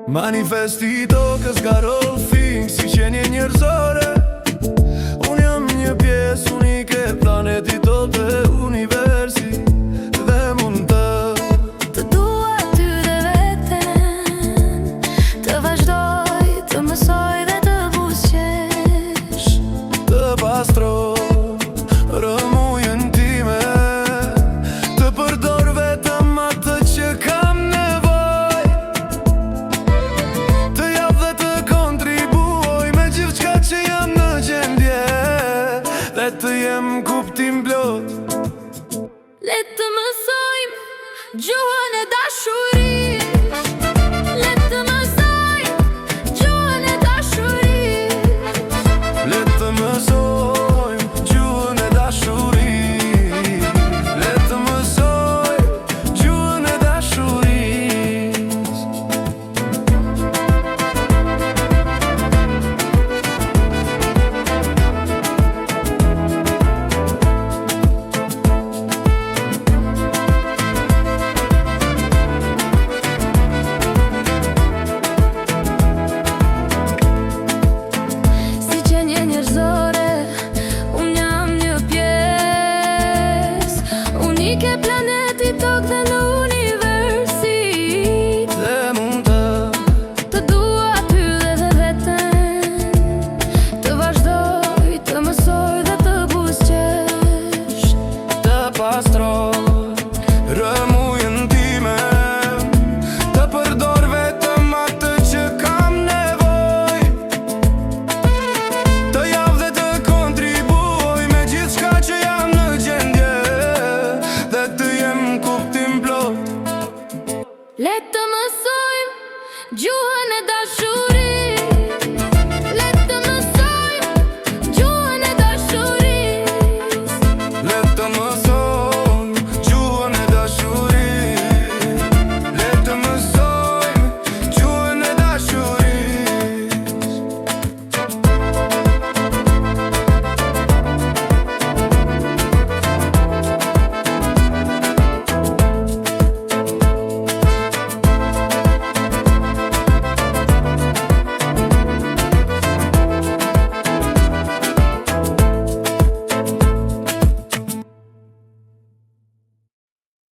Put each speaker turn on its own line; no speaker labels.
Manifesti tokës ka rol thing si qenje njerëzore. Unë jam një pjesë unike planeti tot dhe universi. Dhe mund
të dua ty dhe veten, të vazhdoj, të mësoj dhe të buzëqesh,
të pastroj rëmujën time, të përdor vetëm atë që kam nevoj, të jap dhe të kontribuoj me gjithçka që jam në gjendje, dhe të jem kuptim plot.
Le të mësojmë gjuhën e dashurisë, le të mësojmë gjuhën e dashurisë,
le të mësojmë gjuhën e dashurisë, le të mësojmë gjuhën e dashurisë.
si qenje njerëzore, unë jam një pjesë unike planeti tokë dhe në universi.
Dhe mund
të dua ty dhe veten, të vazhdoj, të mësoj dhe të buzëqesh,
të pastroj rëmujën time, të përdor vetëm atë që kam nevoj, të jap dhe të kontribuoj me gjithçka që jam në gjendje, dhe të jem kuptim plot.
le të mësojmë gjuhën